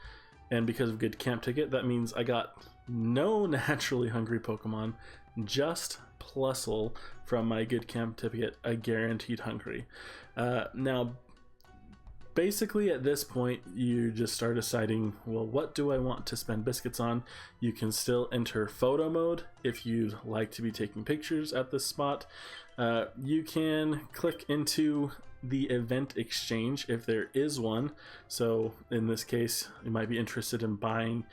S1: and because of good camp ticket, that means I got no naturally hungry Pokemon, just Plusle from my good camp ticket, a guaranteed hungry. Now basically at this point you just start deciding, well, what do I want to spend biscuits on? You can still enter photo mode if you'd like to be taking pictures at this spot. You can click into the event exchange if there is one. So in this case, you might be interested in buying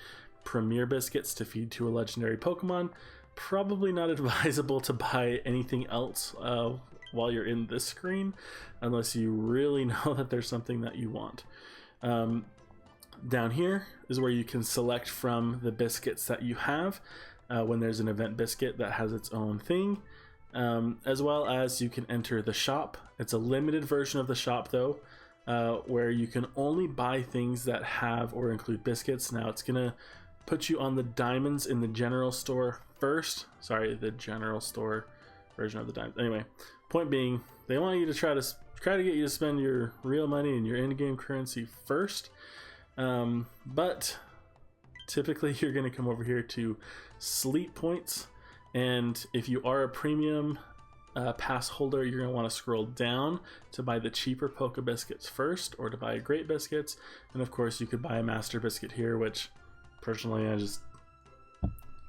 S1: premier biscuits to feed to a legendary Pokemon. Probably not advisable to buy anything else while you're in this screen, unless you really know that there's something that you want. Down here is where you can select from the biscuits that you have when there's an event biscuit that has its own thing, as well as you can enter the shop. It's a limited version of the shop though, where you can only buy things that have or include biscuits. Now it's gonna put you on the diamonds in the general store first. Sorry, the general store version of the diamonds. Anyway, point being, they want you to try to get you to spend your real money and your in-game currency first. But typically you're going to come over here to sleep points, and if you are a premium pass holder, you're going to want to scroll down to buy the cheaper Poke Biscuits first, or to buy Great Biscuits, and of course you could buy a Master Biscuit here, which personally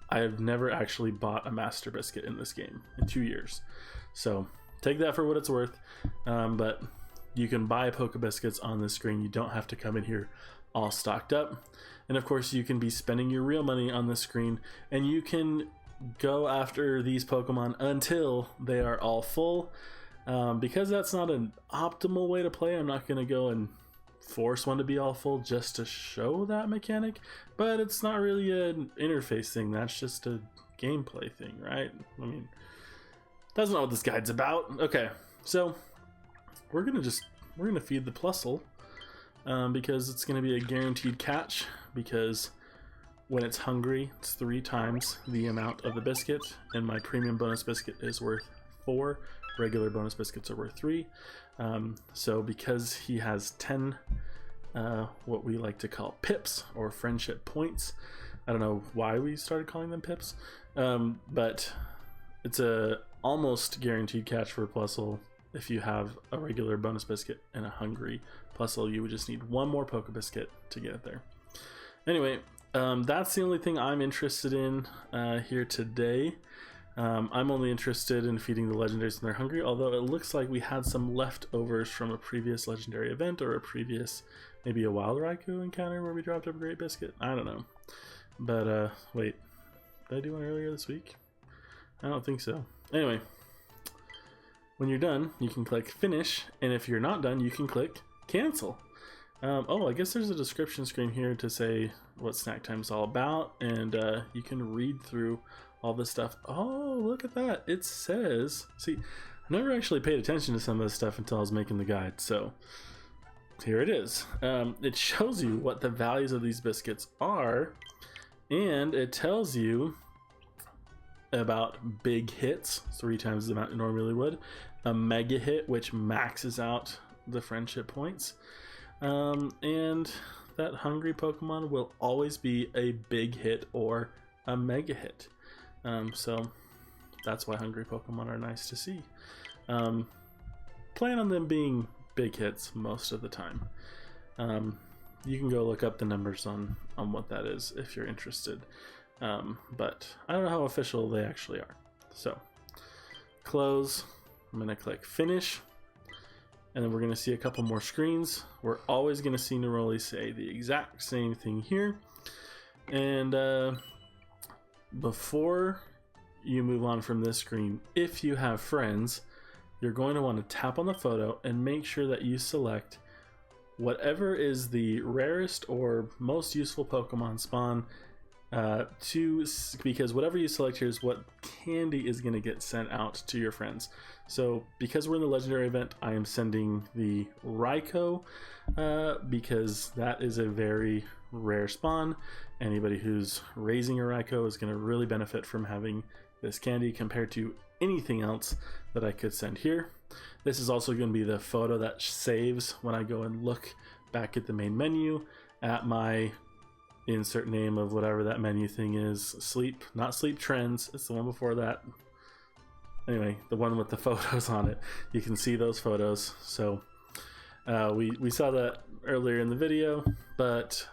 S1: I've never actually bought a Master Biscuit in this game in 2 years, so take that for what it's worth. But you can buy Poke Biscuits on this screen. You don't have to come in here all stocked up. And of course you can be spending your real money on this screen, and you can go after these Pokemon until they are all full. Because that's not an optimal way to play, I'm not going to go and force one to be all full just to show that mechanic, but it's not really an interface thing, that's just a gameplay thing, right? I mean, that's not what this guide's about. Okay, so we're gonna feed the Plusle, because it's gonna be a guaranteed catch, because when it's hungry, it's 3 times the amount of the biscuit, and my premium bonus biscuit is worth 4. Regular bonus biscuits are worth 3. So because he has 10 what we like to call pips, or friendship points, I don't know why we started calling them pips, but it's a almost guaranteed catch for Plusle. If you have a regular bonus biscuit and a hungry Plusle, you would just need 1 more Poke Biscuit to get it there. Anyway, that's the only thing I'm interested in here today. I'm only interested in feeding the legendaries when they're hungry, although it looks like we had some leftovers from a previous legendary event, or a previous, maybe a wild Raikou encounter where we dropped a Great Biscuit. I don't know. But wait, did I do one earlier this week? I don't think so. Anyway, when you're done, you can click finish, and if you're not done, you can click cancel. Oh, I guess there's a description screen here to say what snack time is all about, and you can read through all this stuff. Oh, look at that. It says, see, I never actually paid attention to some of this stuff until I was making the guide, so here it is. It shows you what the values of these biscuits are, and it tells you about big hits, 3 times the amount it normally would, a mega hit, which maxes out the friendship points, and that hungry Pokemon will always be a big hit or a mega hit. So that's why hungry Pokemon are nice to see. Plan on them being big hits most of the time. You can go look up the numbers on what that is if you're interested. But I don't know how official they actually are. So close. I'm going to click finish, and then we're going to see a couple more screens. We're always going to see Neroli say the exact same thing here. And before you move on from this screen, if you have friends, you're going to want to tap on the photo and make sure that you select whatever is the rarest or most useful Pokemon spawn, because whatever you select here is what candy is going to get sent out to your friends. So because we're in the legendary event, I am sending the Raikou, because that is a very rare spawn. Anybody who's raising a Raikou is going to really benefit from having this candy compared to anything else that I could send here. This is also going to be the photo that saves when I go and look back at the main menu at my insert name of whatever that menu thing is. Sleep, not Sleep Trends, it's the one before that. Anyway, the one with the photos on it. You can see those photos. So we saw that earlier in the video, but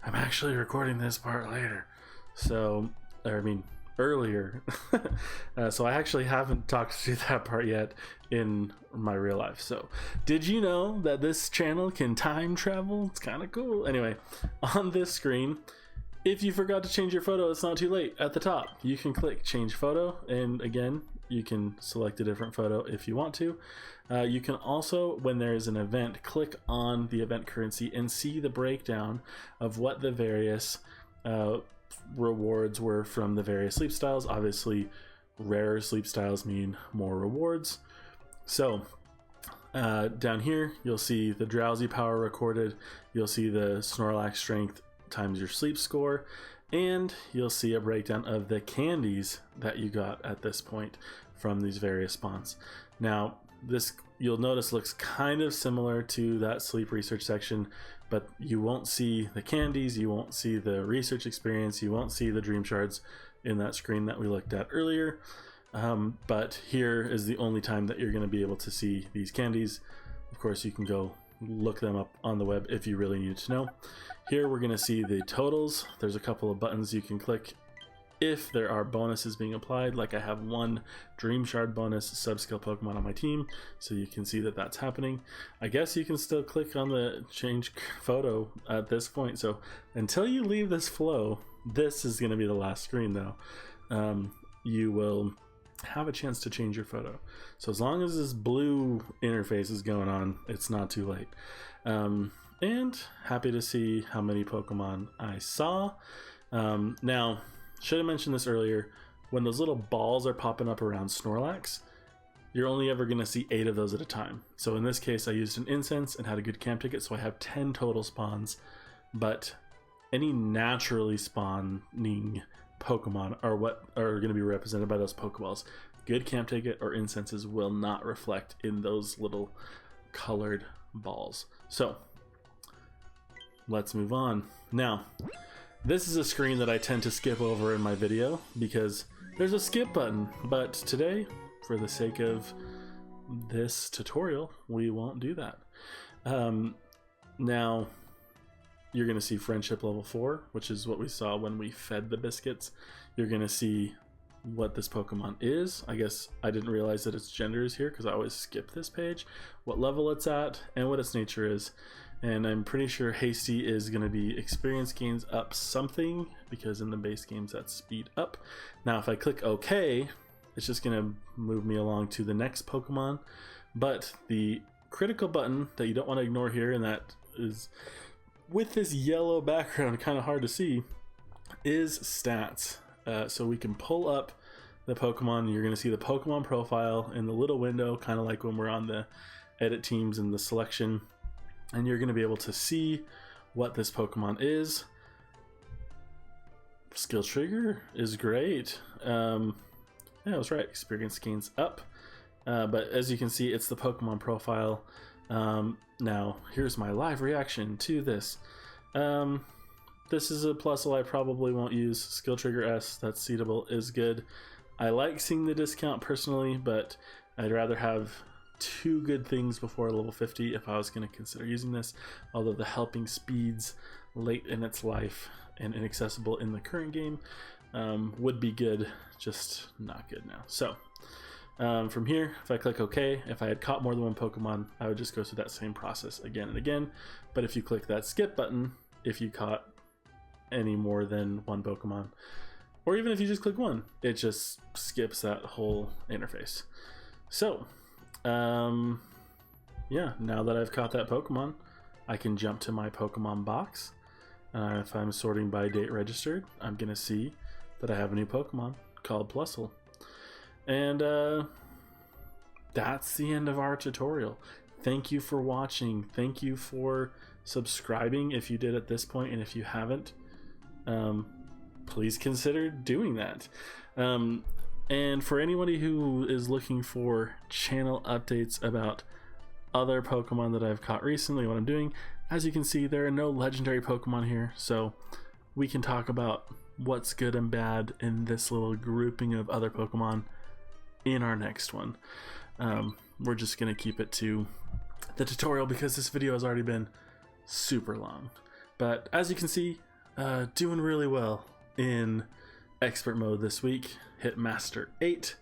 S1: I'm actually recording this part later. So, earlier. So I actually haven't talked through that part yet in my real life. So did you know that this channel can time travel? It's kind of cool. Anyway, on this screen, if you forgot to change your photo, it's not too late. At the top, you can click change photo, and again, you can select a different photo if you want to. You can also, when there is an event, click on the event currency and see the breakdown of what the various rewards were from the various sleep styles. Obviously, rarer sleep styles mean more rewards. So down here, you'll see the drowsy power recorded. You'll see the Snorlax Strength times your sleep score, and you'll see a breakdown of the candies that you got at this point from these various spawns. Now, this, you'll notice, looks kind of similar to that sleep research section, but you won't see the candies, you won't see the research experience, you won't see the dream shards in that screen that we looked at earlier. But here is the only time that you're going to be able to see these candies. Of course, you can go look them up on the web if you really need to know. Here we're going to see the totals. There's a couple of buttons you can click if there are bonuses being applied. Like I have one Dream Shard bonus sub-skill Pokemon on my team, so you can see that that's happening. I guess you can still click on the change photo at this point. So until you leave this flow, this is going to be the last screen though. You will have a chance to change your photo. So as long as this blue interface is going on, it's not too late. And happy to see how many Pokemon I saw. Now, should have mentioned this earlier, when those little balls are popping up around Snorlax, you're only ever going to see 8 of those at a time. So in this case, I used an incense and had a good camp ticket, so I have 10 total spawns. But any naturally spawning Pokemon are what are going to be represented by those Pokeballs. Good camp ticket or incenses will not reflect in those little colored balls. So let's move on. Now, this is a screen that I tend to skip over in my video because there's a skip button, but today, for the sake of this tutorial, we won't do that. Now, you're going to see friendship level 4, which is what we saw when we fed the biscuits. You're going to see what this Pokemon is. I guess I didn't realize that its gender is here because I always skip this page. What level it's at and what its nature is. And I'm pretty sure Hasty is going to be experience gains up something, because in the base games that's speed up. Now if I click OK, it's just going to move me along to the next Pokemon. But the critical button that you don't want to ignore here, and that is with this yellow background kind of hard to see, is stats. So we can pull up the Pokemon. You're going to see the Pokemon profile in the little window, kind of like when we're on the edit teams and the selection. And you're going to be able to see what this Pokemon is. Skill trigger is great. Yeah, I was right. Experience gains up. But as you can see, it's the Pokemon profile. Now, here's my live reaction to this. This is a plusle I probably won't use. Skill trigger S, that's seedable, is good. I like seeing the discount personally, but I'd rather have 2 good things before level 50 if I was going to consider using this, although the helping speeds late in its life and inaccessible in the current game would be good, just not good now. So from here, if I click OK, if I had caught more than one Pokemon, I would just go through that same process again and again. But if you click that skip button, if you caught any more than one Pokemon, or even if you just click one, it just skips that whole interface. So yeah, now that I've caught that Pokemon, I can jump to my Pokemon box. If I'm sorting by date registered, I'm gonna see that I have a new Pokemon called Plusle. And that's the end of our tutorial. Thank you for watching. Thank you for subscribing if you did at this point, and if you haven't, please consider doing that. And for anybody who is looking for channel updates about other Pokemon that I've caught recently, what I'm doing, as you can see, there are no legendary Pokemon here, so we can talk about what's good and bad in this little grouping of other Pokemon in our next one. We're just gonna keep it to the tutorial because this video has already been super long. But as you can see, doing really well in expert mode this week. Hit Master 8.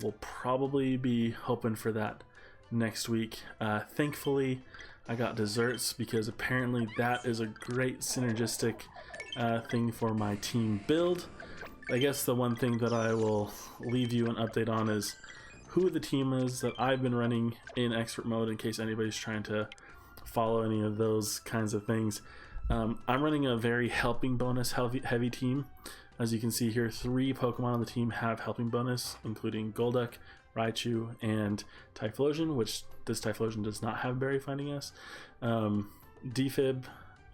S1: We'll probably be hoping for that next week. Thankfully, I got desserts because apparently that is a great synergistic thing for my team build. I guess the one thing that I will leave you an update on is who the team is that I've been running in expert mode, in case anybody's trying to follow any of those kinds of things. I'm running a very helping bonus heavy team. As you can see here, 3 Pokemon on the team have helping bonus, including Golduck, Raichu, and Typhlosion, which this Typhlosion does not have Berry Finding S. Defib,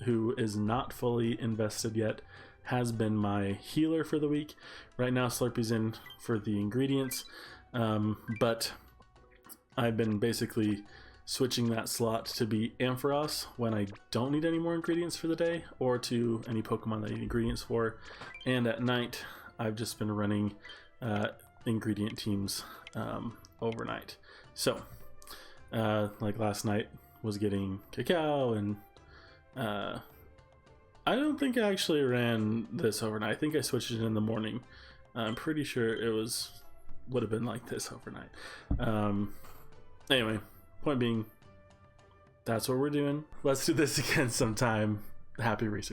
S1: who is not fully invested yet, has been my healer for the week. Right now Slurpee's in for the ingredients, but I've been basically switching that slot to be Ampharos when I don't need any more ingredients for the day, or to any Pokemon that I need ingredients for. And at night, I've just been running ingredient teams overnight. So, like last night was getting cacao, and I don't think I actually ran this overnight. I think I switched it in the morning. I'm pretty sure it would have been like this overnight. Anyway, point being, that's what we're doing. Let's do this again sometime. Happy research.